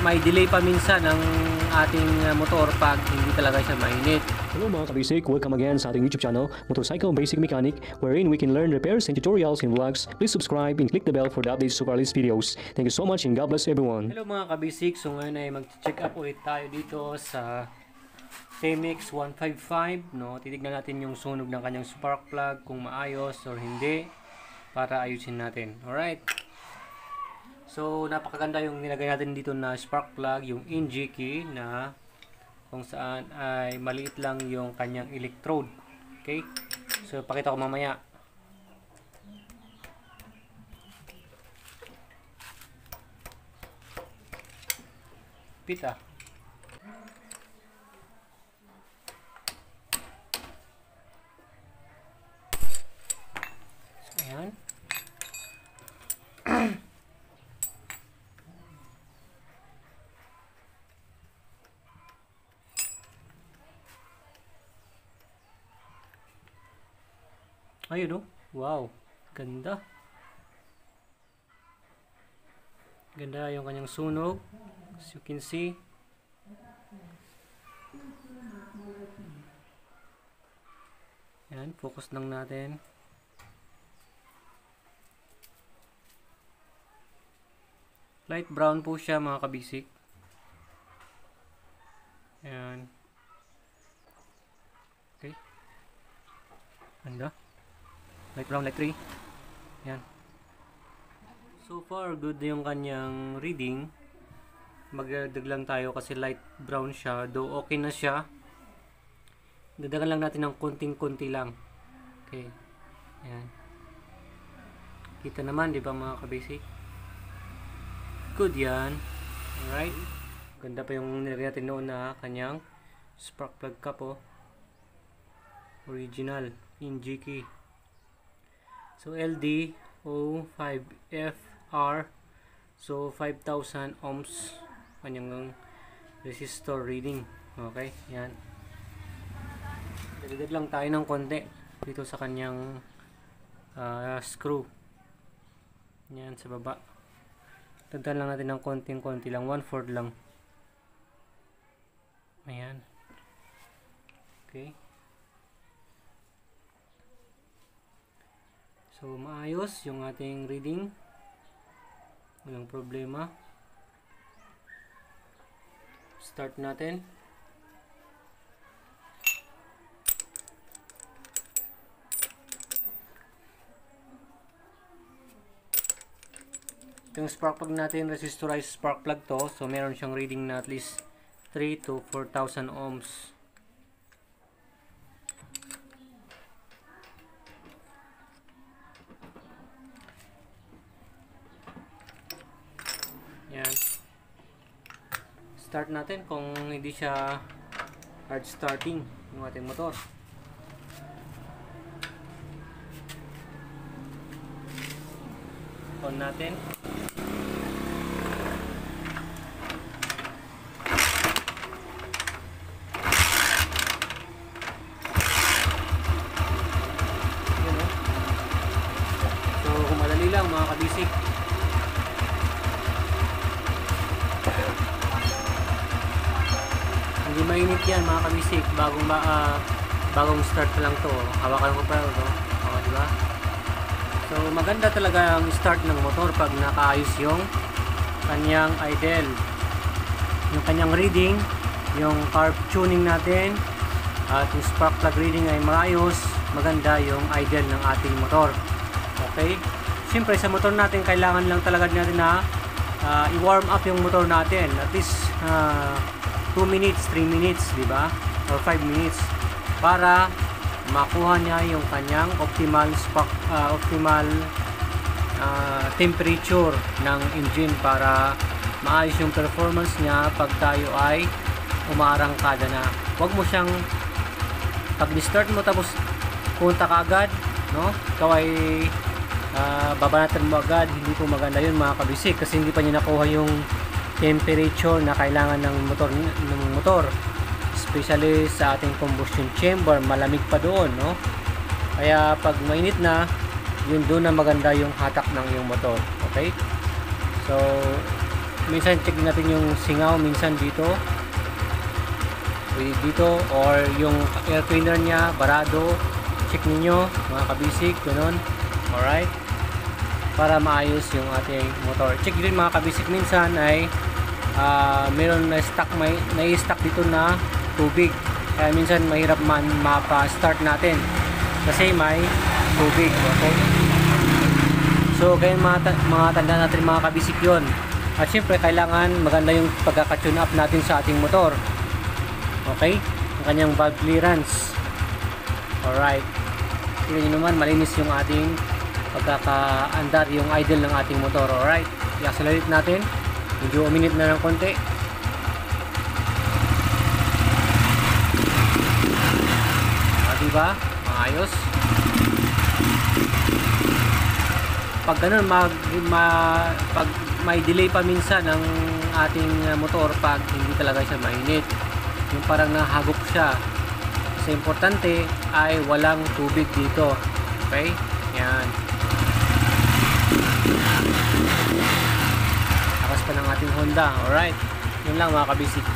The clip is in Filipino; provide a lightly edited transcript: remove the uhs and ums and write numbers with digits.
may delay pa minsan ang ating motor pag hindi talaga siya mainit. Hello mga kabasic, welcome again sa ating YouTube channel, Motorcycle Basic Mechanic, wherein we can learn repairs and tutorials and vlogs. Please subscribe and click the bell for the updates of our latest videos. Thank you so much and God bless everyone. Hello mga kabasic, so ngayon ay mag-check up ulit tayo dito sa TMX 155, no? Titignan natin yung sunog ng kanyang spark plug, kung maayos or hindi, para ayusin natin. Alright. So, napakaganda yung nilagay natin dito na spark plug, yung NG key na kung saan ay maliit lang yung kanyang electrode. Okay? So, pakita ko mamaya. Pita. So, ayan. Ayun, oh. Wow, ganda. Ganda yung kanyang sunog, as you can see. Yan, focus lang natin. Light brown po siya mga kabisik. Yan. Okay. Ganda. Light brown, light 3. Yan. So far, good yung kanyang reading. Magdagdag lang tayo kasi light brown siya. Though okay na siya. Dagdagan lang natin ng konting-konti lang. Okay. Yan. Kita naman, di ba mga kabasic? Good yan. Alright. Ganda pa yung nilagay natin noon na kanyang spark plug cap, oh. Original. NG key. So LD 05FR, so 5,000 ohms kanyang resistor reading. Okay, yan. Dagdag lang tayo ng konti dito sa kanyang screw. Yan sa baba. Dagdag lang natin ng konting-konti lang, 1/4 lang. Ayan. Okay. So, maayos yung ating reading. Walang problema. Start natin. Yung spark plug natin, resistorized spark plug to. So, meron siyang reading na at least 3 to 4,000 ohms. Yan. Start natin kung hindi siya hard starting yung ating motor. On natin. Yan, oh. So kung madali lang mga kabisik, hindi mainit yan mga kabisik, bagong start pa lang to. Hawakan ko pa ito. O, diba? So maganda talaga ang start ng motor pag nakaayos yung kanyang idle, yung kanyang reading, yung carb tuning natin, at yung spark plug reading ay maayos. Maganda yung idle ng ating motor. Okay? Siyempre sa motor natin kailangan lang talaga natin na i-warm up yung motor natin at least 2 minutes, 3 minutes, di ba? Or 5 minutes para makuha niya yung kanyang optimal temperature ng engine para maayos yung performance niya pag tayo ay umaarangkada na. Huwag mo siyang pag start mo tapos punta ka agad, no? Ikaw ay babanatan mo agad. Hindi po maganda yun mga kabisik kasi hindi pa niya nakuha yung temperature na kailangan ng motor, especially sa ating combustion chamber. Malamig pa doon, no? Kaya pag mainit na, yun doon na maganda yung hatak ng iyong motor. Okay? So minsan check din natin yung singaw minsan dito. Pwede dito, or yung air cleaner niya, barado. Check ninyo mga kabisik, ganun. Alright. Para maayos yung ating motor. Check din mga kabisik, minsan ay meron na stock, may na-stock dito na tubig. Kaya minsan mahirap mapa-start natin kasi may tubig. Okay? So kaya mga tanda natin mga kabisik yun. At syempre kailangan maganda yung pagkaka-tune up natin sa ating motor. Okay? Ang kanyang valve clearance. Alright. Tingnan nyo naman, malinis yung ating pagkaka-andar, yung idle ng ating motor. Alright. I-accelerate natin. Medyo uminit na ng konti. Diba? Maayos. Pag ganun, pag may delay pa minsan ng ating motor pag hindi talaga siya mainit. Yung parang nahagok siya. Kasi importante ay walang tubig dito. Okay? Yan. Lakas pa ng ating Honda. Alright. Yun lang mga kabisik.